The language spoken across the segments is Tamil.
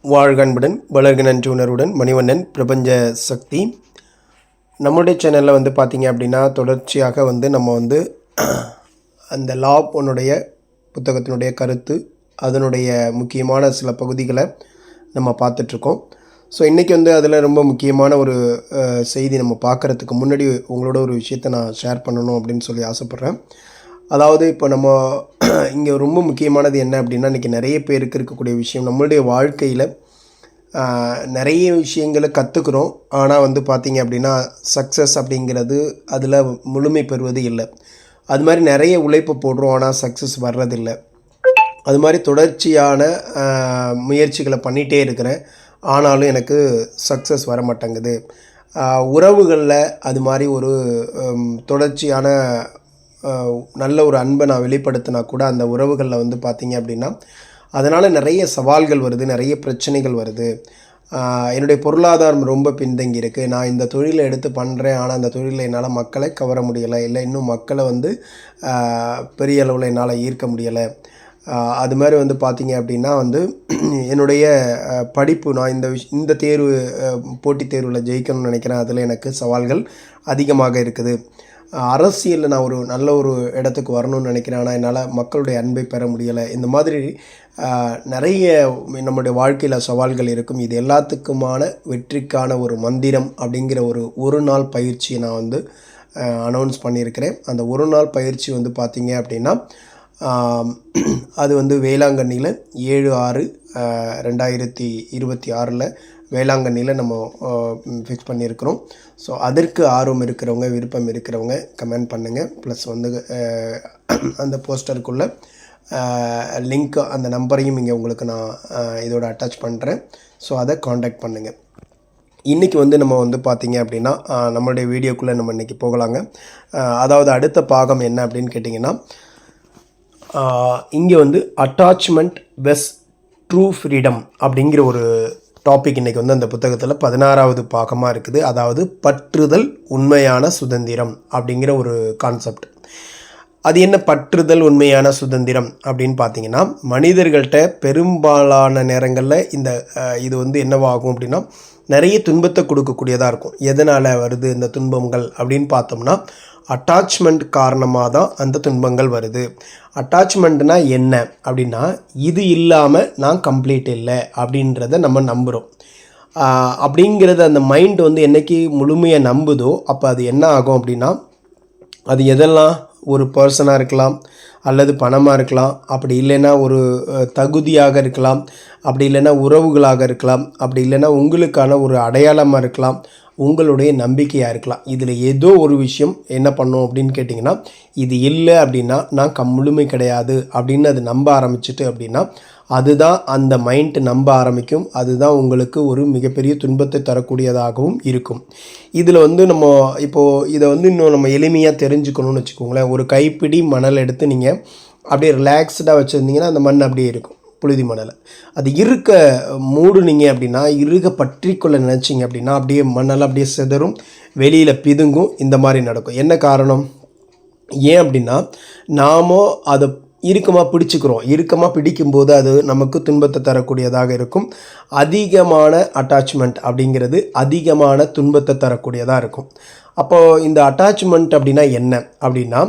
வாழ்க அன்புடன் வளர்க நன்றி உணர்வுடன் மணிவண்ணன் பிரபஞ்ச சக்தி. நம்மளுடைய சேனலில் வந்து பார்த்திங்க அப்படின்னா தொடர்ச்சியாக நம்ம அந்த லா ஆஃப் ஒன்னுடைய புத்தகத்தினுடைய கருத்து, அதனுடைய முக்கியமான சில பகுதிகளை நம்ம பார்த்துட்ருக்கோம். ஸோ இன்றைக்கி அதில் ரொம்ப முக்கியமான ஒரு செய்தி நம்ம பார்க்குறதுக்கு முன்னாடி உங்களோட ஒரு விஷயத்தை நான் ஷேர் பண்ணணும் அப்படின்னு சொல்லி ஆசைப்பட்றேன். அதாவது இப்போ நம்ம இங்கே ரொம்ப முக்கியமானது என்ன அப்படின்னா, இன்றைக்கி நிறைய பேருக்கு இருக்கக்கூடிய விஷயம், நம்மளுடைய வாழ்க்கையில் நிறைய விஷயங்களை கற்றுக்குறோம். ஆனால் பார்த்திங்க அப்படின்னா சக்ஸஸ் அப்படிங்கிறது அதில் முழுமை பெறுவது இல்லை. அது மாதிரி நிறைய உழைப்பு போடுறோம், ஆனால் சக்ஸஸ் வர்றதில்லை. அது மாதிரி தொடர்ச்சியான முயற்சிகளை பண்ணிகிட்டே இருக்கிறேன், ஆனாலும் எனக்கு சக்ஸஸ் வர மாட்டேங்குது. உறவுகளில் அது மாதிரி ஒரு தொடர்ச்சியான நல்ல ஒரு அன்பை நான் வெளிப்படுத்தினா கூட அந்த உறவுகளில் பார்த்திங்க அப்படின்னா அதனால் நிறைய சவால்கள் வருது, நிறைய பிரச்சனைகள் வருது. என்னுடைய பொருளாதாரம் ரொம்ப பின்தங்கி இருக்குது. நான் இந்த தொழிலை எடுத்து பண்ணுறேன், ஆனால் அந்த தொழிலில் என்னால் மக்களை கவர முடியலை, இல்லை இன்னும் மக்களை பெரிய அளவில் என்னால் ஈர்க்க முடியலை. அது மாதிரி பார்த்திங்க அப்படின்னா என்னுடைய படிப்பு, நான் இந்த தேர்வு போட்டித் தேர்வில் ஜெயிக்கணும்னு நினைக்கிறேன், அதில் எனக்கு சவால்கள் அதிகமாக இருக்குது. அரசியலில் நான் ஒரு நல்ல ஒரு இடத்துக்கு வரணும்னு நினைக்கிறேன், ஆனால் என்னால் மக்களுடைய அன்பை பெற முடியலை. இந்த மாதிரி நிறைய நம்முடைய வாழ்க்கையில் சவால்கள் இருக்கும். இது எல்லாத்துக்குமான வெற்றிக்கான ஒரு மந்திரம் அப்படிங்கிற ஒரு நாள் பயிற்சியை நான் அனௌன்ஸ் பண்ணியிருக்கிறேன். அந்த ஒரு நாள் பயிற்சி பார்த்திங்க அப்படின்னா அது வேளாங்கண்ணியில் 7/6/2026 வேளாங்கண்ணியில் நம்ம ஃபிக்ஸ் பண்ணியிருக்கிறோம். ஸோ அதற்கு ஆர்வம் இருக்கிறவங்க, விருப்பம் இருக்கிறவங்க கமெண்ட் பண்ணுங்கள். ப்ளஸ் அந்த போஸ்டருக்குள்ளே லிங்க், அந்த நம்பரையும் இங்கே உங்களுக்கு நான் இதோட அட்டாச் பண்ணுறேன். ஸோ அதை காண்டாக்ட் பண்ணுங்கள். இன்றைக்கி நம்ம பார்த்திங்க அப்படின்னா நம்மளுடைய வீடியோக்குள்ளே நம்ம இன்றைக்கி போகலாங்க. அதாவது அடுத்த பாகம் என்ன அப்படின்னு கேட்டிங்கன்னா, இங்கே அட்டாச்மெண்ட் வெஸ் ட்ரூ ஃப்ரீடம் அப்படிங்கிற ஒரு டாபிக் இன்றைக்கி அந்த புத்தகத்தில் 16வது பாகமாக இருக்குது. அதாவது பற்றுதல் உண்மையான சுதந்திரம் அப்படிங்கிற ஒரு கான்செப்ட். அது என்ன பற்றுதல் உண்மையான சுதந்திரம் அப்படின்னு பார்த்தீங்கன்னா, மனிதர்கள்ட்ட பெரும்பாலான நேரங்களில் இது என்னவாகும் அப்படின்னா, நிறைய துன்பத்தை கொடுக்கக்கூடியதாக இருக்கும். எதனால் வருது இந்த துன்பங்கள் அப்படின்னு பார்த்தோம்னா, அட்டாச்மெண்ட் காரணமாக தான் அந்த துன்பங்கள் வருது. அட்டாச்மெண்ட்னால் என்ன அப்படின்னா, இது இல்லாமல் நான் கம்ப்ளீட் இல்லை அப்படின்றத நம்ம நம்புகிறோம். அப்படிங்கிறது அந்த மைண்ட் என்றைக்கு முழுமையாக நம்புதோ அப்போ அது என்ன ஆகும் அப்படின்னா, அது எதெல்லாம் ஒரு பர்சனாக இருக்கலாம், அல்லது பணமாக இருக்கலாம், அப்படி இல்லைன்னா ஒரு தகுதியாக இருக்கலாம், அப்படி இல்லைன்னா உறவுகளாக இருக்கலாம், அப்படி இல்லைன்னா உங்களுக்கான ஒரு அடையாளமாக இருக்கலாம், உங்களுடைய நம்பிக்கையாக இருக்கலாம். இதில் ஏதோ ஒரு விஷயம் என்ன பண்ணும் அப்படின்னு கேட்டிங்கன்னா, இது இல்லை அப்படின்னா நான் முழுமை கிடையாது அப்படின்னு அது நம்ப ஆரம்பிச்சிட்டு அப்படின்னா, அதுதான் அந்த மைண்ட் நம்ப ஆரம்பிக்கும். அதுதான் உங்களுக்கு ஒரு மிகப்பெரிய துன்பத்தை தரக்கூடியதாகவும் இருக்கும். இதில் நம்ம இப்போது இதை இன்னும் நம்ம எளிமையாக தெரிஞ்சுக்கணும்னு வச்சுக்கோங்களேன். ஒரு கைப்பிடி மணல் எடுத்து நீங்கள் அப்படியே ரிலாக்ஸ்டாக வச்சுருந்தீங்கன்னா அந்த மண் அப்படியே இருக்கும், புழுதி மணலை. அது இருக்க மூடுனீங்க அப்படின்னா, இருக பற்றி கொள்ள நினச்சிங்க அப்படின்னா அப்படியே மணல் அப்படியே சிதறும், வெளியில் பிதுங்கும். இந்த மாதிரி நடக்கும். என்ன காரணம்? ஏன் அப்படின்னா, நாமோ அதை இறுக்கமாக பிடிச்சிக்கிறோம். இறுக்கமாக பிடிக்கும்போது அது நமக்கு துன்பத்தை தரக்கூடியதாக இருக்கும். அதிகமான அட்டாச்மெண்ட் அப்படிங்கிறது அதிகமான துன்பத்தை தரக்கூடியதாக இருக்கும். அப்போது இந்த அட்டாச்மெண்ட் அப்படின்னா என்ன அப்படின்னா,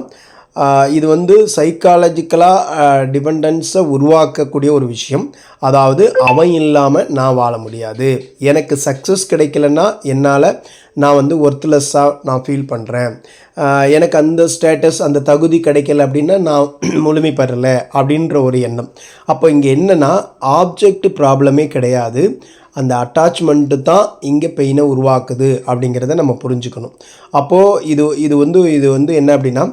இது சைக்காலஜிக்கலாக டிபெண்டன்ஸை உருவாக்கக்கூடிய ஒரு விஷயம். அதாவது அவன் இல்லாமல் நான் வாழ முடியாது, எனக்கு சக்ஸஸ் கிடைக்கலன்னா என்னால் நான் ஒர்த்லெஸ்ஸாக நான் ஃபீல் பண்ணுறேன், எனக்கு அந்த ஸ்டேட்டஸ் அந்த தகுதி கிடைக்கல அப்படின்னா நான் முழுமை பெறலை அப்படின்ற ஒரு எண்ணம். அப்போ இங்கே என்னென்னா, ஆப்ஜெக்ட் ப்ராப்ளமே கிடையாது, அந்த அட்டாச்மெண்ட்டு தான் இங்கே பெயினை உருவாக்குது அப்படிங்கிறத நம்ம புரிஞ்சுக்கணும். அப்போது இது என்ன அப்படின்னா,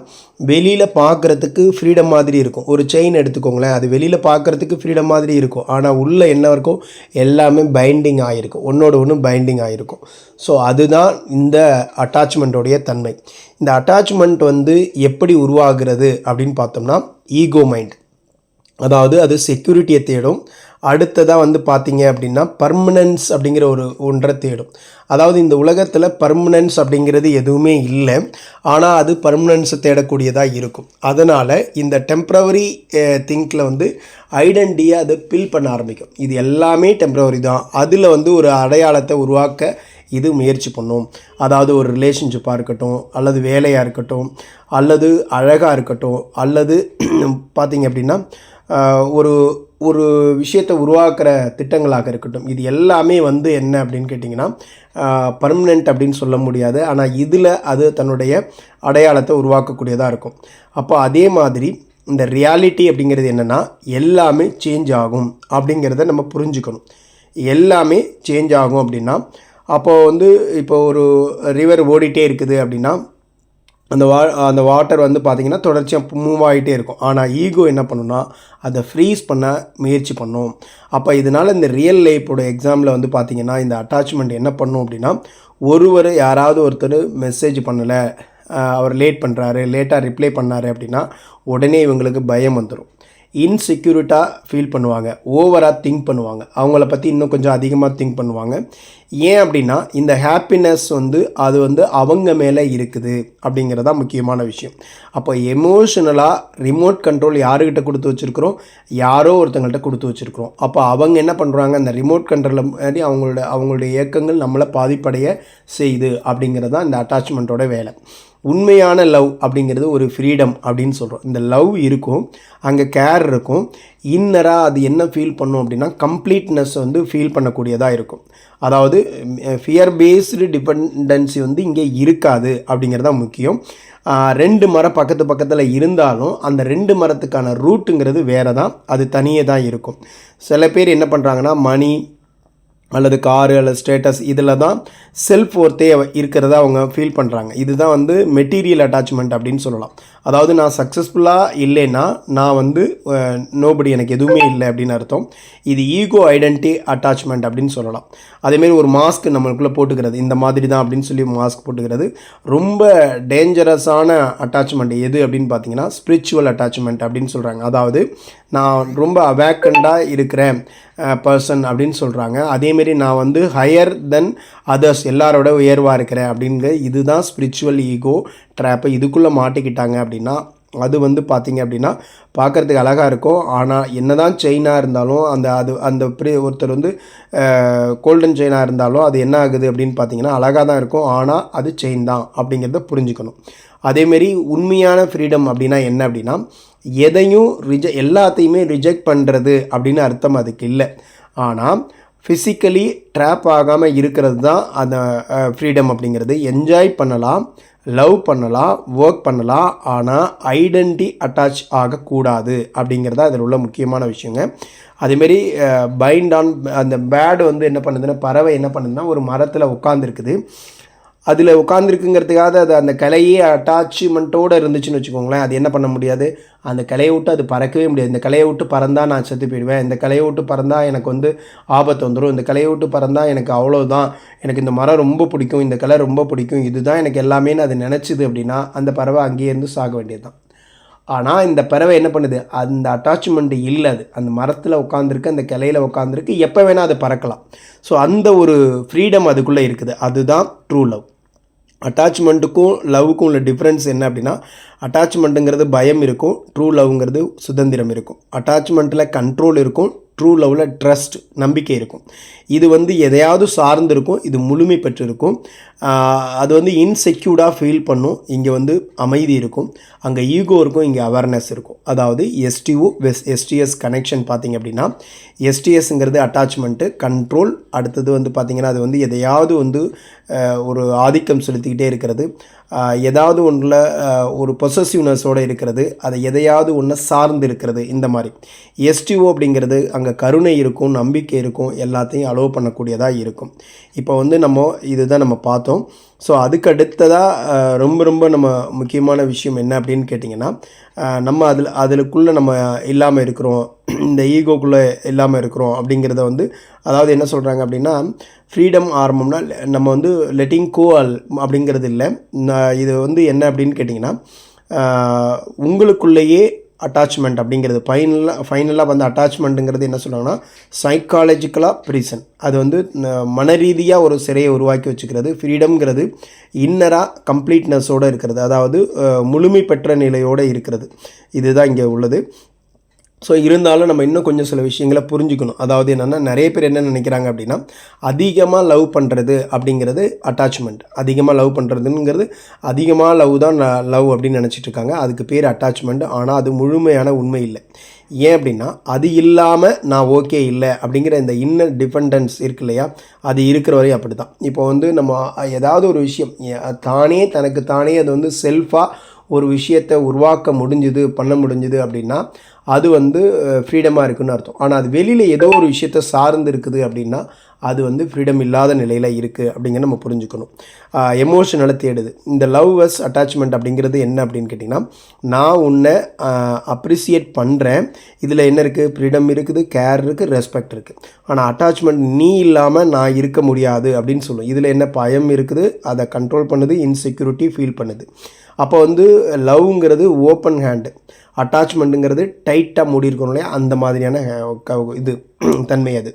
வெளியில் பார்க்குறதுக்கு ஃப்ரீடம் மாதிரி இருக்கும். ஒரு செயின் எடுத்துக்கோங்களேன், அது வெளியில் பார்க்குறதுக்கு ஃப்ரீடம் மாதிரி இருக்கும், ஆனால் உள்ளே என்ன இருக்கும், எல்லாமே பைண்டிங் ஆகிருக்கும், ஒன்றோடு ஒன்று பைண்டிங் ஆகிருக்கும். ஸோ அதுதான் இந்த அட்டாச்மெண்ட்டோடைய தன்மை. இந்த அட்டாச்மெண்ட் எப்படி உருவாகிறது அப்படின்னு பார்த்தோம்னா, ஈகோ மைண்ட். அதாவது அது செக்யூரிட்டியை தேடும், அடுத்ததாக வந்து பார்த்தீங்க அப்படின்னா பர்மனன்ஸ் அப்படிங்கிற ஒன்றை தேடும். அதாவது இந்த உலகத்தில் பர்மனன்ஸ் அப்படிங்கிறது எதுவுமே இல்லை, ஆனால் அது பர்மனன்ஸை தேடக்கூடியதாக இருக்கும். அதனால் இந்த டெம்ப்ரவரி திங்கில் வந்து ஐடென்டிட்டியை அதை பில் பண்ண ஆரம்பிக்கும். இது எல்லாமே டெம்ப்ரவரி தான், அதில் வந்து ஒரு அடையாளத்தை உருவாக்க இது முயற்சி பண்ணும். அதாவது ஒரு ரிலேஷன்ஷிப்பாக இருக்கட்டும், அல்லது வேலையாக இருக்கட்டும், அல்லது அழகாக இருக்கட்டும், அல்லது பார்த்திங்க அப்படின்னா ஒரு ஒரு விஷயத்தை உருவாக்குற திட்டங்களாக இருக்கட்டும், இது எல்லாமே வந்து என்ன அப்படின்னு கேட்டிங்கன்னா பர்மனெண்ட் அப்படின்னு சொல்ல முடியாது. ஆனால் இதில் அது தன்னுடைய அடையாளத்தை உருவாக்கக்கூடியதாக இருக்கும். அப்போ அதே மாதிரி இந்த ரியாலிட்டி அப்படிங்கிறது என்னென்னா எல்லாமே சேஞ்ச் ஆகும் அப்படிங்கிறத நம்ம புரிஞ்சுக்கணும். எல்லாமே சேஞ்ச் ஆகும் அப்படின்னா அப்போது வந்து இப்போ ஒரு ரிவர் ஓடிட்டே இருக்குது அப்படின்னா அந்த வாட்டர் வந்து பார்த்திங்கன்னா தொடர்ச்சியாக மூவ் ஆகிட்டே இருக்கும். ஆனால் ஈகோ என்ன பண்ணுன்னா அதை ஃப்ரீஸ் பண்ண முயற்சி பண்ணும். அப்போ இதனால் இந்த ரியல் லைஃபோட எக்ஸாம்பிள் வந்து பார்த்திங்கன்னா இந்த அட்டாச்மெண்ட் என்ன பண்ணும் அப்படின்னா, யாராவது ஒருத்தர் மெசேஜ் பண்ணலை, அவர் லேட்டாக ரிப்ளை பண்ணார் அப்படின்னா உடனே இவங்களுக்கு பயம் வந்துடும். இன்செக்யூரிட்டாக ஃபீல் பண்ணுவாங்க, ஓவராக திங்க் பண்ணுவாங்க, அவங்கள பற்றி இன்னும் கொஞ்சம் அதிகமாக திங்க் பண்ணுவாங்க. ஏன் அப்படின்னா இந்த ஹாப்பினஸ் வந்து அது வந்து அவங்க மேலே இருக்குது அப்படிங்கிறதா முக்கியமான விஷயம். அப்போ எமோஷனலாக ரிமோட் கண்ட்ரோல் யாருக்கிட்ட கொடுத்து வச்சுருக்கிறோம், யாரோ ஒருத்தங்கள்ட்ட கொடுத்து வச்சுருக்கிறோம். அப்போ அவங்க என்ன பண்ணுறாங்க, அந்த ரிமோட் கண்ட்ரோலில் மாதிரி அவங்களுடைய இயக்கங்கள் நம்மளை பாதிப்படைய செய்யுது அப்படிங்கிறது தான் இந்த அட்டாச்மெண்ட்டோட வேலை. உண்மையான லவ் அப்படிங்கிறது ஒரு ஃப்ரீடம் அப்படின்னு சொல்கிறோம். இந்த லவ் இருக்கும், அங்கே கேர் இருக்கும், இன்னராக அது என்ன ஃபீல் பண்ணும் அப்படின்னா கம்ப்ளீட்னஸ் வந்து ஃபீல் பண்ணக்கூடியதாக இருக்கும். அதாவது ஃபியர் பேஸ்டு டிபெண்டன்சி வந்து இங்கே இருக்காது அப்படிங்கிறது தான் முக்கியம். 2 மரம் பக்கத்தில் இருந்தாலும் அந்த 2 மரத்துக்கான ரூட்டுங்கிறது வேறு தான், அது தனியே தான் இருக்கும். சில பேர் என்ன பண்ணுறாங்கன்னா மணி அல்லது காரு அல்லது ஸ்டேட்டஸ் இதில் தான் செல்ஃப் ஒர்த்தே இருக்கிறதா அவங்க ஃபீல் பண்ணுறாங்க. இதுதான் வந்து மெட்டீரியல் அட்டாச்மெண்ட் அப்படின்னு சொல்லலாம். அதாவது நான் சக்ஸஸ்ஃபுல்லாக இல்லைன்னா நான் வந்து நோபடி, எனக்கு எதுவுமே இல்லை அப்படின்னு அர்த்தம். இது ஈகோ ஐடென்டிட்டி அட்டாச்மெண்ட் அப்படின்னு சொல்லலாம். அதேமாரி ஒரு மாஸ்க் நம்மளுக்குள்ளே போட்டுக்கிறது, இந்த மாதிரி தான் அப்படின்னு சொல்லி மாஸ்க் போட்டுக்கிறது ரொம்ப டேஞ்சரஸான அட்டாச்மெண்ட் எது அப்படின்னு பார்த்தீங்கன்னா ஸ்பிரிச்சுவல் அட்டாச்மெண்ட் அப்படின்னு சொல்கிறாங்க. அதாவது நான் ரொம்ப அவேக்கண்டாக இருக்கிறேன் பர்சன் அப்படின்னு சொல்கிறாங்க. அதேமாரி நான் வந்து ஹையர் தென் அதர்ஸ், எல்லாரோட உயர்வாக இருக்கிறேன் அப்படிங்கிற இதுதான் ஸ்பிரிச்சுவல் ஈகோ ட்ராப்பை. இதுக்குள்ளே மாட்டிக்கிட்டாங்க அப்படின்னா அது வந்து பார்த்திங்க அப்படின்னா பார்க்குறதுக்கு அழகாக இருக்கும். ஆனால் என்ன தான் செயினாக இருந்தாலும் அந்த ஒருத்தர் வந்து கோல்டன் செயினாக இருந்தாலும் அது என்ன ஆகுது அப்படின்னு பார்த்தீங்கன்னா அழகாக தான் இருக்கும், ஆனால் அது செயின் தான் அப்படிங்கிறத புரிஞ்சுக்கணும். அதேமாரி உண்மையான ஃப்ரீடம் அப்படின்னா என்ன அப்படின்னா எதையும் எல்லாத்தையுமே ரிஜெக்ட் பண்ணுறது அப்படின்னு அர்த்தம் அதுக்கு இல்லை. ஆனால் ஃபிசிக்கலி ட்ராப் ஆகாமல் இருக்கிறது தான் அந்த ஃப்ரீடம் அப்படிங்கிறது. என்ஜாய் பண்ணலாம், லவ் பண்ணலாம், ஒர்க் பண்ணலாம், ஆனால் ஐடென்டிட்டி அட்டாச் ஆகக்கூடாது அப்படிங்கிறது அதில் உள்ள முக்கியமான விஷயங்க. அதேமாரி பைண்ட் ஆன் அந்த பேர்டு வந்து என்ன பண்ணுதுன்னா, பறவை என்ன பண்ணுதுன்னா ஒரு மரத்தில் உட்காந்துருக்குது. அதில் உட்காந்துருக்குங்கிறதுக்காக அது அந்த கிளையே அட்டாச்மெண்ட்டோடு இருந்துச்சுன்னு வச்சுக்கோங்களேன், அது என்ன பண்ண முடியாது, அந்த கிளையை விட்டு அது பறக்கவே முடியாது. இந்த கிளையை விட்டு பறந்தால் நான் செத்து போயிடுவேன், இந்த கிளையை விட்டு பறந்தால் எனக்கு வந்து ஆபத்து வந்துடும், இந்த கிளையை விட்டு பறந்தால் எனக்கு அவ்வளோதான், எனக்கு இந்த மரம் ரொம்ப பிடிக்கும், இந்த கிளை ரொம்ப பிடிக்கும், இதுதான் எனக்கு எல்லாமேன்னு அது நினச்சிது அப்படின்னா அந்த பறவை அங்கேயே இருந்து சாக வேண்டியது தான். ஆனால் இந்த பறவை என்ன பண்ணுது, அந்த அட்டாச்மெண்ட்டு இல்லை, அது அந்த மரத்தில் உட்காந்துருக்கு, அந்த கிளையில் உட்காந்துருக்கு, எப்போ வேணால் அது பறக்கலாம். ஸோ அந்த ஒரு ஃப்ரீடம் அதுக்குள்ளே இருக்குது. அதுதான் ட்ரூ லவ். அட்டாச்மெண்ட்டுக்கும் லவ்வுக்கும் உள்ள டிஃப்ரென்ஸ் என்ன அப்படின்னா, அட்டாச்மெண்ட்டுங்கிறது பயம் இருக்கும், ட்ரூ லவ்ங்கிறது சுதந்திரம் இருக்கும். அட்டாச்மெண்ட்டில் கண்ட்ரோல் இருக்கும், ட்ரூ லவ்வில் ட்ரஸ்ட் நம்பிக்கை இருக்கும். இது வந்து எதையாவது சார்ந்திருக்கும், இது முழுமை பெற்றிருக்கும். அது வந்து இன்செக்யூர்டாக ஃபீல் பண்ணும். இங்கே வந்து அமைதி இருக்கும், அங்கே ஈகோ இருக்கும், இங்கே அவேர்னஸ் இருக்கும். அதாவது எஸ்டிஓ எஸ்டிஎஸ் கனெக்ஷன் பார்த்திங்க அப்படின்னா, எஸ்டிஎஸ்ங்கிறது அட்டாச்மெண்ட்டு, கண்ட்ரோல். அடுத்தது வந்து பார்த்திங்கன்னா அது வந்து எதையாவது வந்து ஒரு ஆதிக்கம் செலுத்திக்கிட்டே இருக்கிறது, ஏதாவது ஒன்றில் ஒரு பொசசிவ்னஸோடு இருக்கிறது, அதை எதையாவது ஒன்று சார்ந்து இருக்கிறது. இந்த மாதிரி எஸ்டிஓ அப்படிங்கிறது அங்கே கருணை இருக்கும், நம்பிக்கை இருக்கும், எல்லாத்தையும் அலோவ் பண்ணக்கூடியதாக இருக்கும். இப்போ வந்து இதுதான் நம்ம பார்த்தோம். ஸோ அதுக்கு அடுத்ததாக ரொம்ப நம்ம முக்கியமான விஷயம் என்ன அப்படின்னு கேட்டிங்கன்னா, நம்ம அதுக்குள்ளே நம்ம இல்லாமல் இருக்கிறோம், இந்த ஈகோக்குள்ளே இல்லாமல் இருக்கிறோம் அப்படிங்கிறத வந்து, அதாவது என்ன சொல்கிறாங்க அப்படின்னா, ஃப்ரீடம் ஆரம்பம்னா நம்ம வந்து லெட்டிங் கோ அப்படிங்கிறது இல்லை. இது வந்து என்ன அப்படின்னு கேட்டிங்கன்னா, உங்களுக்குள்ளேயே அட்டாச்மெண்ட் அப்படிங்கிறது ஃபைனலாக வந்து அட்டாச்மெண்ட்டுங்கிறது என்ன சொல்கிறாங்கன்னா சைக்காலஜிக்கலாக ப்ரிசன். அது வந்து மனரீதியாக ஒரு சிறையை உருவாக்கி வச்சுக்கிறது. ஃப்ரீடம்ங்கிறது இன்னராக கம்ப்ளீட்னஸோடு இருக்கிறது, அதாவது முழுமை பெற்ற நிலையோடு இருக்கிறது. இதுதான் இங்கே உள்ளது. ஸோ இருந்தாலும் நம்ம இன்னும் கொஞ்சம் சில விஷயங்களை புரிஞ்சுக்கணும். அதாவது என்னென்னா, நிறைய பேர் என்ன நினைக்கிறாங்க அப்படின்னா, அதிகமாக லவ் பண்ணுறது அப்படிங்கிறது அட்டாச்மெண்ட். அதிகமாக லவ் பண்ணுறதுங்கிறது அதிகமாக லவ் தான் லவ் அப்படின்னு நினச்சிட்டு இருக்காங்க. அதுக்கு பேர் அட்டாச்மெண்ட். ஆனால் அது முழுமையான உண்மை இல்லை. ஏன் அப்படின்னா, அது இல்லாமல் நான் ஓகே இல்லை அப்படிங்கிற இந்த இன்னர் டிபெண்டன்ஸ் இருக்கு இல்லையா, அது இருக்கிற வரையும் அப்படி தான். இப்போ வந்து நம்ம ஏதாவது ஒரு விஷயம் தானே தனக்கு தானே அது வந்து செல்ஃபாக ஒரு விஷயத்தை உருவாக்க பண்ண முடிஞ்சுது அப்படின்னா அது வந்து ஃப்ரீடமாக இருக்குதுன்னு அர்த்தம். ஆனால் அது வெளியில் ஏதோ ஒரு விஷயத்தை சார்ந்து இருக்குது அப்படின்னா அது வந்து ஃப்ரீடம் இல்லாத நிலையில் இருக்குது அப்படிங்கிற நம்ம புரிஞ்சுக்கணும். எமோஷனலை தேடுது. இந்த லவ்வர்ஸ் அட்டாச்மெண்ட் அப்படிங்கிறது என்ன அப்படின்னு கேட்டிங்கன்னா, நான் உன்னை அப்ரிசியேட் பண்ணுறேன், இதில் என்ன இருக்குது, ஃப்ரீடம் இருக்குது, கேர் இருக்குது, ரெஸ்பெக்ட் இருக்குது. ஆனால் அட்டாச்மெண்ட் நீ இல்லாமல் நான் இருக்க முடியாது அப்படின்னு சொல்லும். இதில் என்ன பயம் இருக்குது, அதை கண்ட்ரோல் பண்ணுது, இன்செக்யூரிட்டி ஃபீல் பண்ணுது. அப்போ வந்து லவ்ங்கிறது ஓப்பன் ஹேண்டு, அட்டாச்மெண்ட்டுங்கிறது டைட்டாக மூடி இருக்கணும் இல்லையா, அந்த மாதிரியான இது தன்மை அது.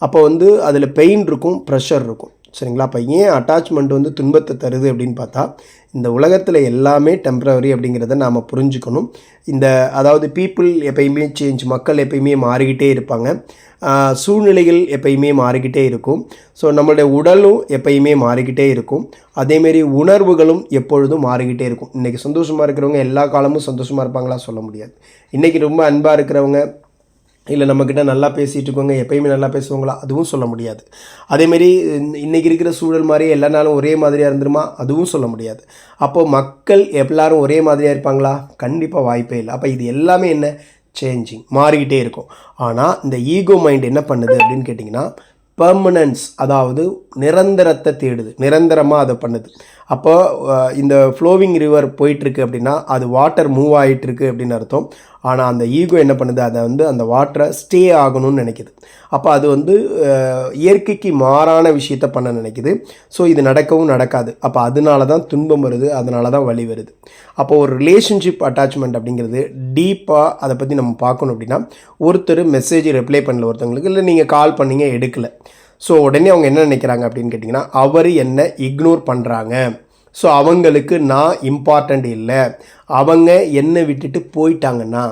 அப்போ வந்து அதில் பெயின் இருக்கும், ப்ரெஷர் இருக்கும். சரிங்களா? அப்போ ஏன் அட்டாச்மெண்ட் வந்து துன்பத்தை தருது அப்படின்னு பார்த்தா, இந்த உலகத்தில் எல்லாமே டெம்ப்ரவரி அப்படிங்கிறத நாம் புரிஞ்சுக்கணும். அதாவது பீப்புள் எப்பயுமே சேஞ்ச், மக்கள் எப்பயுமே மாறிக்கிட்டே இருப்பாங்க, சூழ்நிலைகள் எப்பயுமே மாறிக்கிட்டே இருக்கும். ஸோ நம்மளுடைய உடலும் எப்பயுமே மாறிக்கிட்டே இருக்கும், அதேமாரி உணர்வுகளும் எப்பொழுதும் மாறிக்கிட்டே இருக்கும். இன்றைக்கி சந்தோஷமாக இருக்கிறவங்க எல்லா காலமும் சந்தோஷமாக இருப்பாங்களா சொல்ல முடியாது. இன்றைக்கி ரொம்ப அன்பாக இருக்கிறவங்க, இல்லை நம்மக்கிட்ட நல்லா பேசிகிட்டு இருக்கவங்க எப்பயுமே நல்லா பேசுவாங்களா அதுவும் சொல்ல முடியாது. அதேமாரி இன்றைக்கி இருக்கிற சூழல் மாதிரி எல்லா நாளும் ஒரே மாதிரியாக இருந்துருமா அதுவும் சொல்ல முடியாது. அப்போது மக்கள் எல்லாரும் ஒரே மாதிரியாக இருப்பாங்களா? கண்டிப்பாக வாய்ப்பே இல்லை. அப்போ இது எல்லாமே என்ன, சேஞ்சிங், மாறிக்கிட்டே இருக்கும். ஆனால் இந்த ஈகோ மைண்ட் என்ன பண்ணுது அப்படின்னு கேட்டிங்கன்னா, பெர்மனன்ஸ், அதாவது நிரந்தரத்தை தேடுது, நிரந்தரமாக அதை பண்ணுது. அப்போ இந்த ஃப்ளோவிங் ரிவர் போயிட்டுருக்கு அப்படின்னா அது வாட்டர் மூவ் ஆகிட்டுருக்கு அப்படின்னு அர்த்தம். ஆனால் அந்த ஈகோ என்ன பண்ணுது, அதை வந்து அந்த வாட்டரை ஸ்டே ஆகணும்னு நினைக்கிது. அப்போ அது வந்து இயற்கைக்கு மாறான விஷயத்தை பண்ண நினைக்கிது. ஸோ இது நடக்கவும் நடக்காது. அப்போ அதனால தான் துன்பம் வருது, அதனால தான் வலி வருது. அப்போ ஒரு ரிலேஷன்ஷிப் அட்டாச்மெண்ட் அப்படிங்கிறது டீப்பாக அதை பற்றி நம்ம பார்க்கணும். அப்படின்னா ஒருத்தர் மெசேஜ் ரிப்ளை பண்ணல ஒருத்தவங்களுக்கு, இல்லை நீங்கள் கால் பண்ணீங்க எடுக்கலை, ஸோ உடனே அவங்க என்ன நினைக்கிறாங்க அப்படின்னு கேட்டிங்கன்னா, அவர் என்னை இக்னோர் பண்ணுறாங்க, ஸோ அவங்களுக்கு நான் இம்பார்ட்டண்ட் இல்லை, அவங்க என்னை விட்டுட்டு போயிட்டாங்கன்னா,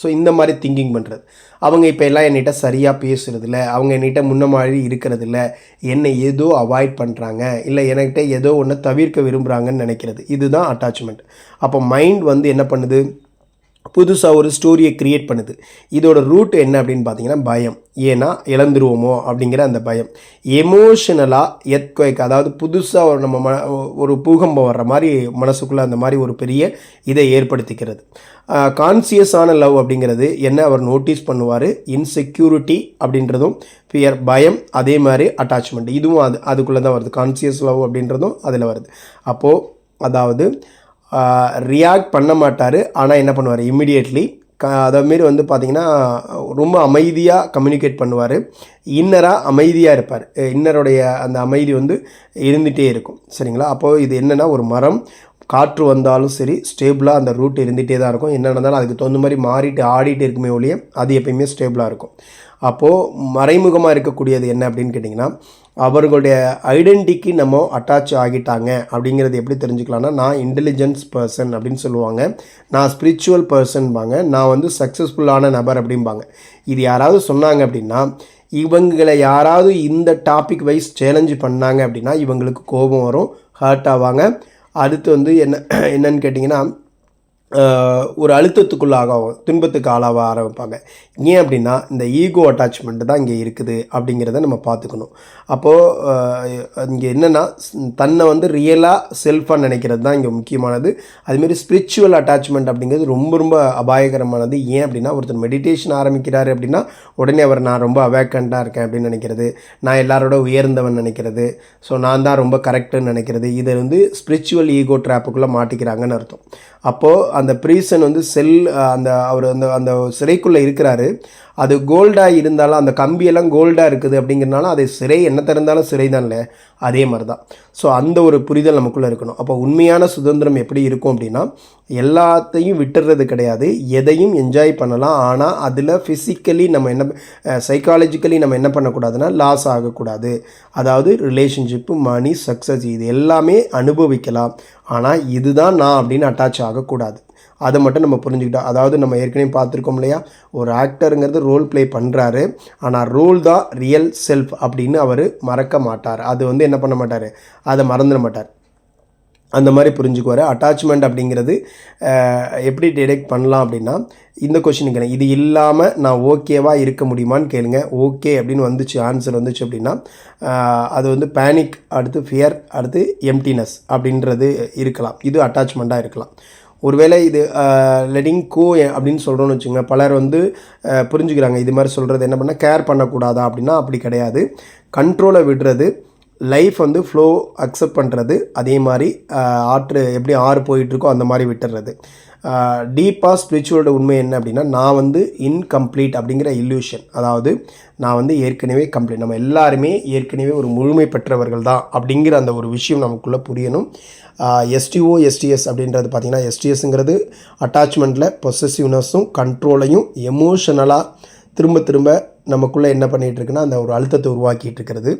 ஸோ இந்த மாதிரி திங்கிங் பண்ணுறது. அவங்க இப்போ எல்லாம் என்கிட்ட சரியாக பேசுகிறதில்ல, அவங்க என்கிட்ட முன்ன மாதிரி இருக்கிறதில்ல, என்னை ஏதோ அவாய்ட் பண்ணுறாங்க, இல்லை என்கிட்ட ஏதோ ஒன்று தவிர்க்க விரும்புகிறாங்கன்னு நினைக்கிறது. இதுதான் அட்டாச்மெண்ட். அப்போ மைண்ட் வந்து என்ன பண்ணுது, புதுசாக ஒரு ஸ்டோரியை க்ரியேட் பண்ணுது. இதோட ரூட் என்ன அப்படின்னு பார்த்தீங்கன்னா பயம். ஏன்னா இழந்துருவோமோ அப்படிங்கிற அந்த பயம். எமோஷனலாக எர்த்குவேக், அதாவது புதுசாக ஒரு பூகம்பம் வர்ற மாதிரி மனசுக்குள்ளே அந்த மாதிரி ஒரு பெரிய இதை ஏற்படுத்திக்கிறது. கான்சியஸான லவ் அப்படிங்கிறது என்ன அவர் நோட்டீஸ் பண்ணுவார், இன்செக்யூரிட்டி அப்படின்றதும், ஃபியர், பயம், அதே மாதிரி அட்டாச்மெண்ட், இதுவும் அதுக்குள்ளே தான் வருது. கான்சியஸ் லவ் அப்படின்றதும் அதில் வருது. அப்போது அதாவது ரியாக்ட் பண்ண மாட்டார், ஆனால் என்ன பண்ணுவார், இம்மிடியேட்லி அதேமாரி வந்து பார்த்திங்கன்னா ரொம்ப அமைதியாக கம்யூனிகேட் பண்ணுவார், இன்னராக அமைதியாக இருப்பார், இன்னருடைய அந்த அமைதி வந்து இருந்துகிட்டே இருக்கும். சரிங்களா? அப்போது இது என்னென்னா, ஒரு மரம் காற்று வந்தாலும் சரி ஸ்டேபிளாக அந்த ரூட் இருந்துகிட்டே தான் இருக்கும். என்ன நடந்தாலும் அதுக்கு தகுந்த மாதிரி மாறிட்டு ஆடிட்டு இருக்குமே ஒழிய அது எப்பயுமே ஸ்டேபிளாக இருக்கும். அப்போது மறைமுகமாக இருக்கக்கூடியது என்ன அப்படின்னு கேட்டிங்கன்னா, அவர்களுடைய ஐடென்டிட்டிக்கு நம்ம அட்டாச் ஆகிட்டாங்க அப்படிங்கிறது எப்படி தெரிஞ்சுக்கலாம்னா, நான் இன்டெலிஜென்ஸ் பர்சன் அப்படின்னு சொல்லுவாங்க, நான் ஸ்பிரிச்சுவல் பர்சன்பாங்க, நான் வந்து சக்ஸஸ்ஃபுல்லான நபர் அப்படிம்பாங்க. இது யாராவது சொன்னாங்க அப்படின்னா, இவங்களை யாராவது இந்த டாபிக் வைஸ் சேலஞ்சு பண்ணாங்க அப்படின்னா இவங்களுக்கு கோபம் வரும், ஹர்ட் ஆவாங்க. அடுத்து வந்து என்னன்னு கேட்டிங்கன்னா, ஒரு அழுத்தத்துக்குள்ளாக துன்பத்துக்கு ஆளாக ஆரம்பிப்பாங்க. ஏன் அப்படின்னா இந்த ஈகோ அட்டாச்மெண்ட் தான் இங்கே இருக்குது அப்படிங்கிறத நம்ம பார்த்துக்கணும். அப்போது இங்கே என்னென்னா, தன்னை வந்து ரியலாக செல்ஃபாக நினைக்கிறது தான் இங்கே முக்கியமானது. அதுமாரி ஸ்பிரிச்சுவல் அட்டாச்மெண்ட் அப்படிங்கிறது ரொம்ப ரொம்ப அபாயகரமானது. ஏன் அப்படின்னா, ஒருத்தர் மெடிடேஷன் ஆரம்பிக்கிறாரு அப்படின்னா உடனே அவர் நான் ரொம்ப அவேக்கண்டாக இருக்கேன் அப்படின்னு நினைக்கிறது, நான் எல்லாரோட உயர்ந்தவன் நினைக்கிறது, ஸோ நான் தான் ரொம்ப கரெக்டுன்னு நினைக்கிறது, இதை வந்து ஸ்பிரிச்சுவல் ஈகோ ட்ராப்புக்குள்ளே மாட்டிக்கிறாங்கன்னு அர்த்தம். அப்போது அந்த ப்ரீசன் வந்து அவர் அந்த சிறைக்குள்ளே இருக்கிறாரு, அது கோல்டாக இருந்தாலும் அந்த கம்பியெல்லாம் கோல்டாக இருக்குது அப்படிங்கிறனால அது சிறை என்ன திறந்தாலும் சிறை தான்ல, அதே மாதிரி தான். ஸோ அந்த ஒரு புரிதல் நமக்குள்ளே இருக்கணும். அப்போ உண்மையான சுதந்திரம் எப்படி இருக்கும் அப்படின்னா, எல்லாத்தையும் விட்டுறது கிடையாது, எதையும் என்ஜாய் பண்ணலாம். ஆனால் அதில் ஃபிசிக்கலி நம்ம என்ன சைக்காலஜிக்கலி நம்ம என்ன பண்ணக்கூடாதுன்னா லாஸ் ஆகக்கூடாது. அதாவது ரிலேஷன்ஷிப்பு, மணி, சக்ஸஸ் இது எல்லாமே அனுபவிக்கலாம். ஆனால் இதுதான் நான் அப்படின்னு அட்டாச் ஆகக்கூடாது. அதை மட்டும் நம்ம புரிஞ்சுக்கிட்டோம். அதாவது நம்ம ஏற்கனவே பார்த்துருக்கோம் இல்லையா, ஒரு ஆக்டருங்கிறது ரோல் ப்ளே பண்ணுறாரு, ஆனால் ரோல் தான் ரியல் செல்ஃப் அப்படின்னு அவர் மறக்க மாட்டார். அது வந்து என்ன பண்ண மாட்டார், அதை மறந்துட மாட்டார். அந்த மாதிரி புரிஞ்சுக்குவார். அட்டாச்மெண்ட் அப்படிங்கிறது எப்படி டிடெக்ட் பண்ணலாம் அப்படின்னா, இந்த கொஷின் கேளுங்க, இது இல்லாமல் நான் ஓகேவாக இருக்க முடியுமான்னு கேளுங்க. ஓகே அப்படின்னு வந்துச்சு, ஆன்சர் வந்துச்சு அப்படின்னா அது வந்து பேனிக், அடுத்து ஃபியர், அடுத்து எம்டினஸ் அப்படின்றது இருக்கலாம். இது அட்டாச்மெண்ட்டாக இருக்கலாம். ஒருவேளை இது லெட்டிங் கோ அப்படின்னு சொல்கிறோன்னு வச்சுங்க, பலர் வந்து புரிஞ்சுக்கிறாங்க இது மாதிரி சொல்கிறது என்ன பண்ணால் கேர் பண்ணக்கூடாதா அப்படின்னா அப்படி கிடையாது. கண்ட்ரோலை விடுறது, லைஃப் வந்து ஃப்ளோ அக்செப்ட் பண்ணுறது, அதே மாதிரி எப்படி ஆறு போயிட்டுருக்கோ அந்த மாதிரி விட்டுறது. டீப்பாக ஸ்பிரிச்சுவலோட உண்மை என்ன அப்படின்னா, நான் வந்து இன்கம்ப்ளீட் அப்படிங்கிற இல்யூஷன், அதாவது நான் வந்து ஏற்கனவே கம்ப்ளீட், நம்ம எல்லாருமே ஏற்கனவே ஒரு முழுமை பெற்றவர்கள் தான் அப்படிங்கிற அந்த ஒரு விஷயம் நமக்குள்ளே புரியணும். எஸ்டிஓ எஸ்டிஎஸ் அப்படின்றது பார்த்திங்கன்னா, எஸ்டிஎஸ்ங்கிறது அட்டாச்மெண்ட்டில் பொசசிவ்னஸும் கண்ட்ரோலையும் எமோஷனலாக திரும்ப நமக்குள்ளே என்ன பண்ணிகிட்டு இருக்குன்னா அந்த ஒரு அழுத்தத்தை உருவாக்கிட்டு இருக்கிறது.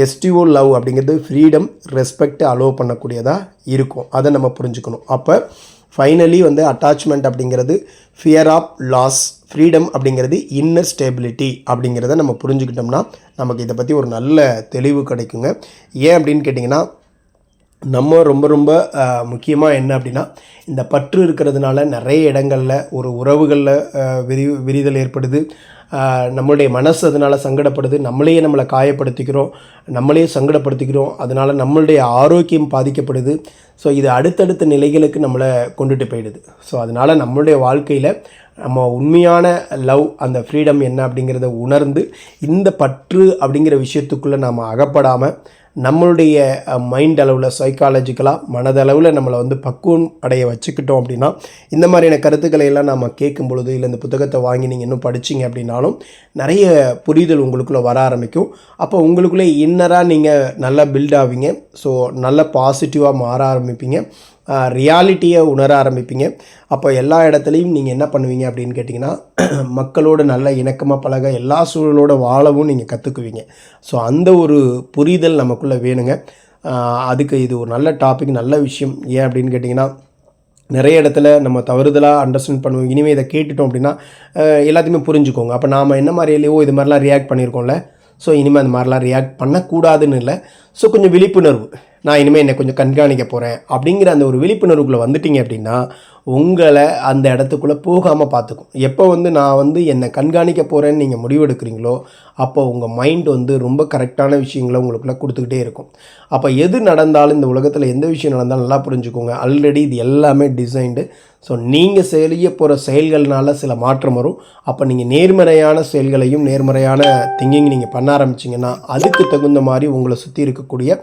எஸ்டிஓ லவ் அப்படிங்கிறது ஃப்ரீடம், ரெஸ்பெக்ட் அலோவ் பண்ணக்கூடியதாக இருக்கும். அதை நம்ம புரிஞ்சுக்கணும். அப்போ ஃபைனலி வந்து அட்டாச்மெண்ட் அப்படிங்கிறது ஃபியர் ஆஃப் லாஸ், ஃப்ரீடம் அப்படிங்கிறது இன்னர் ஸ்டேபிலிட்டி அப்படிங்கிறத நம்ம புரிஞ்சுக்கிட்டோம்னா நமக்கு இதை பற்றி ஒரு நல்ல தெளிவு கிடைக்குங்க. ஏன் அப்படின்னு கேட்டிங்கன்னா, நம்ம ரொம்ப முக்கியமாக என்ன அப்படின்னா, இந்த பற்று இருக்கிறதுனால நிறைய இடங்களில் ஒரு உறவுகளில் விரிதல் ஏற்படுது. நம்மளுடைய மனசு அதனால் சங்கடப்படுது, நம்மளை காயப்படுத்திக்கிறோம், நம்மளே சங்கடப்படுத்திக்கிறோம், அதனால் நம்மளுடைய ஆரோக்கியம் பாதிக்கப்படுது. ஸோ இது அடுத்தடுத்த நிலைகளுக்கு நம்மளை கொண்டுட்டு போயிடுது. ஸோ அதனால் நம்மளுடைய வாழ்க்கையில் நம்ம உண்மையான லவ், அந்த ஃப்ரீடம் என்ன அப்படிங்கிறத உணர்ந்து இந்த பற்று அப்படிங்கிற விஷயத்துக்குள்ளே நாம் அகப்படாமல் நம்மளுடைய மைண்ட் அளவில் சைக்காலஜிக்கலாக மனதளவில் நம்மளை வந்து பக்குவம் அடைய வச்சுக்கிட்டோம் அப்படின்னா, இந்த மாதிரியான கருத்துக்களை எல்லாம் நம்ம கேட்கும் பொழுது, இல்லை இந்த புத்தகத்தை வாங்கி நீங்கள் இன்னும் படிச்சிங்க அப்படின்னாலும் நிறைய புரிதல் உங்களுக்குள்ளே வர ஆரம்பிக்கும். அப்போ உங்களுக்குள்ளே இன்னராக நீங்கள் நல்லா பில்ட் ஆவீங்க. ஸோ நல்ல பாசிட்டிவாக மாற ஆரம்பிப்பீங்க, ரியாலிட்டியை உணர ஆரம்பிப்பீங்க. அப்போ எல்லா இடத்துலையும் நீங்கள் என்ன பண்ணுவீங்க அப்படின்னு கேட்டிங்கன்னா, மக்களோட நல்ல இணக்கமாக பழக, எல்லா சூழலோடு வாழவும் நீங்கள் கற்றுக்குவீங்க. ஸோ அந்த ஒரு புரிதல் நமக்குள்ளே வேணுங்க. அதுக்கு இது ஒரு நல்ல டாபிக், நல்ல விஷயம். ஏன் அப்படின்னு கேட்டிங்கன்னா, நிறைய இடத்துல நம்ம தவறுதலாக அண்டர்ஸ்டாண்ட் பண்ணுவோம். இனிமேல் இதை கேட்டுட்டோம் அப்படின்னா எல்லாத்தையுமே புரிஞ்சுக்கோங்க. அப்போ நாம் என்ன மாதிரி இல்லையோ இது மாதிரிலாம் ரியாக்ட் பண்ணியிருக்கோம்ல, ஸோ இனிமேல் அந்த மாதிரிலாம் ரியாக்ட் பண்ணக்கூடாதுன்னு இல்லை. ஸோ கொஞ்சம் விழிப்புணர்வு, நான் இனிமேல் என்னை கொஞ்சம் கண்காணிக்க போகிறேன் அப்படிங்கிற அந்த ஒரு விழிப்புணர்வுக்குள்ளே வந்துட்டீங்க அப்படின்னா உங்களை அந்த இடத்துக்குள்ளே போகாமல் பார்த்துக்கும். எப்போ வந்து நான் வந்து என்னை கண்காணிக்க போகிறேன்னு நீங்கள் முடிவெடுக்கிறீங்களோ அப்போ உங்கள் மைண்ட் வந்து ரொம்ப கரெக்டான விஷயங்களை உங்களுக்குள்ளே கொடுத்துக்கிட்டே இருக்கும். அப்போ எது நடந்தாலும் இந்த உலகத்தில் எந்த விஷயம் நடந்தாலும் நல்லா புரிஞ்சுக்கோங்க, ஆல்ரெடி இது எல்லாமே டிசைன்டு. ஸோ நீங்கள் செய்ய போகிற செயல்கள்னால சில மாற்றம் வரும். அப்போ நீங்கள் நேர்மறையான செயல்களையும் நேர்மறையான திங்கிங் நீங்கள் பண்ண ஆரம்பிச்சிங்கன்னா அதுக்கு தகுந்த மாதிரி உங்களை சுற்றி இருக்கக்கூடிய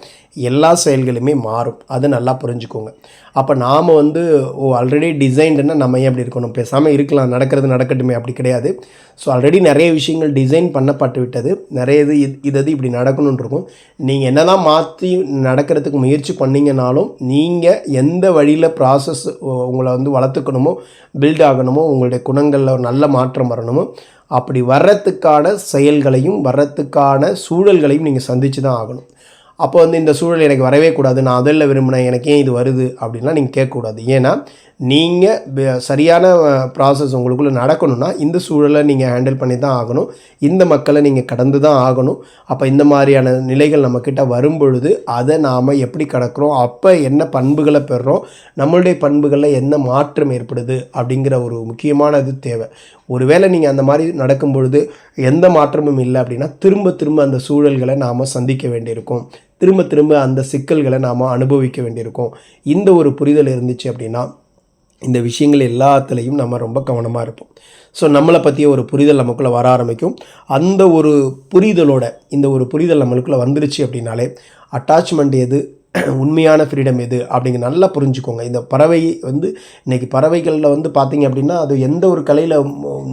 எல்லா செயல்களுமே மாறும். அதை நல்லா புரிஞ்சுக்கோங்க. அப்போ நாம் வந்து ஆல்ரெடி டிசைன்டுன்னா நம்ம ஏன் அப்படி இருக்கணும், பேசாமல் இருக்கலாம், நடக்கிறது நடக்கட்டுமே, அப்படி கிடையாது. ஸோ ஆல்ரெடி நிறைய விஷயங்கள் டிசைன் பண்ணப்பட்டு விட்டது. நிறைய இது இப்படி நடக்கணும்னு இருக்கும். நீங்கள் என்ன தான் மாற்றி நடக்கிறதுக்கு முயற்சி பண்ணிங்கனாலும் நீங்கள் எந்த வழியில் ப்ராசஸ் உங்களை வந்து வளர்த்துக்கணுமோ, பில்ட் ஆகணுமோ, உங்களுடைய குணங்களில் ஒரு நல்ல மாற்றம் வரணுமோ, அப்படி வர்றதுக்கான செயல்களையும் வர்றதுக்கான சூழல்களையும் நீங்கள் சந்தித்து தான் ஆகணும். அப்போ வந்து இந்த சூழல் எனக்கு வரவே கூடாது, நான் அதில் விரும்பினேன், எனக்கு ஏன் இது வருது அப்படின்லாம் நீங்கள் கேட்கக்கூடாது. ஏன்னா நீங்கள் சரியான ப்ராசஸ் உங்களுக்குள்ளே நடக்கணும்னா இந்த சூழலை நீங்கள் ஹேண்டில் பண்ணி தான் ஆகணும், இந்த மக்களை நீங்கள் கடந்து தான் ஆகணும். அப்போ இந்த மாதிரியான நிலைகள் நம்மக்கிட்ட வரும்பொழுது அதை நாம் எப்படி கடக்கிறோம், அப்போ என்ன பண்புகளை பெறுறோம், நம்மளுடைய பண்புகளில் என்ன மாற்றம் ஏற்படுது அப்படிங்கிற ஒரு முக்கியமான இது தேவை. ஒருவேளை நீங்கள் அந்த மாதிரி நடக்கும் பொழுது எந்த மாற்றமும் இல்லை அப்படின்னா திரும்ப அந்த சூழல்களை நாம் சந்திக்க வேண்டியிருக்கும், திரும்ப அந்த சிக்கல்களை நாம் அனுபவிக்க வேண்டியிருக்கும். இந்த ஒரு புரிதல் இருந்துச்சு அப்படின்னா இந்த விஷயங்கள் எல்லாத்துலேயும் நம்ம ரொம்ப கவனமாக இருப்போம். ஸோ நம்மளை பற்றிய ஒரு புரிதல் நமக்குள்ளே வர ஆரம்பிக்கும். அந்த ஒரு புரிதலோட இந்த ஒரு புரிதல் நம்மளுக்குள்ளே வந்துருச்சு அப்படின்னாலே அட்டாச்மெண்ட் எது, உண்மையான ஃப்ரீடம் எது அப்படிங்க நல்லா புரிஞ்சுக்கோங்க. இந்த பறவை வந்து இன்றைக்கி பறவைகளில் வந்து பார்த்தீங்க அப்படின்னா, அது எந்த ஒரு கலையில்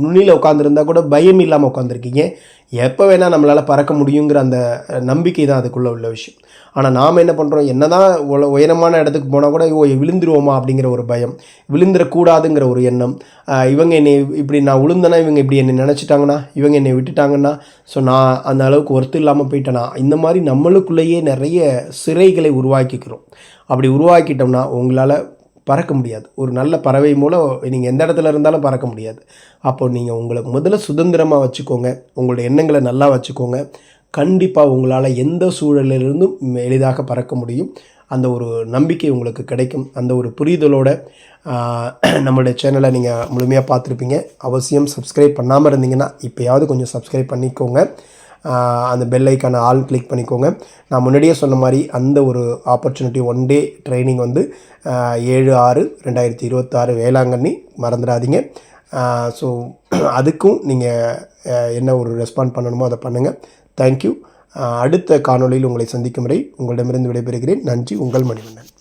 நுனியில் உட்காந்துருந்தா கூட பயம் இல்லாமல் உட்காந்துருக்கீங்க. எப்போ வேணால் நம்மளால் பறக்க முடியுங்கிற அந்த நம்பிக்கை தான் அதுக்குள்ளே உள்ள விஷயம். ஆனால் நாம் என்ன பண்ணுறோம், என்ன தான் உயரமான இடத்துக்கு போனால் கூட விழுந்துருவோமா அப்படிங்கிற ஒரு பயம், விழுந்துடக்கூடாதுங்கிற ஒரு எண்ணம், இவங்க என்னை இப்படி நான் விழுந்தேன்னா, இவங்க இப்படி என்னை நினச்சிட்டாங்கன்னா, இவங்க என்னை விட்டுட்டாங்கன்னா, ஸோ நான் அந்த அளவுக்கு ஒர்த்து இல்லாமல் போயிட்டேனா, இந்த மாதிரி நம்மளுக்குள்ளேயே நிறைய சிறைகளை உருவாக்கிக்கிறோம். அப்படி உருவாக்கிட்டோம்னா உங்களால் பறக்க முடியாது. ஒரு நல்ல பறவை மூலம் நீங்கள் எந்த இடத்துல இருந்தாலும் பறக்க முடியாது. அப்போ நீங்கள் உங்களை முதல்ல சுதந்திரமாக வச்சுக்கோங்க. உங்களுடைய எண்ணங்களை நல்லா வச்சுக்கோங்க. கண்டிப்பாக உங்களால் எந்த சூழலிலிருந்தும் எளிதாக பறக்க முடியும். அந்த ஒரு நம்பிக்கை உங்களுக்கு கிடைக்கும். அந்த ஒரு புரிதலோட நம்மளுடைய சேனலை நீங்கள் முழுமையாக பார்த்துருப்பீங்க. அவசியம் சப்ஸ்கிரைப் பண்ணாமல் இருந்தீங்கன்னா இப்போயாவது கொஞ்சம் சப்ஸ்கிரைப் பண்ணிக்கோங்க. அந்த பெல் ஐக்கான ஆல் கிளிக் பண்ணிக்கோங்க. நான் முன்னாடியே சொன்ன மாதிரி அந்த ஒரு ஆப்பர்ச்சுனிட்டி 1 டே ட்ரைனிங் வந்து 7/6/2026 வேளாங்கண்ணி, மறந்துடாதீங்க. ஸோ அதுக்கும் நீங்கள் என்ன ஒரு ரெஸ்பாண்ட் பண்ணணுமோ அதை பண்ணுங்கள். தேங்க்யூ. அடுத்த காணொளியில் உங்களை சந்திக்கும் வரை உங்களிடமிருந்து விடைபெறுகிறேன். நன்றி. உங்கள் மணிவண்ணன்.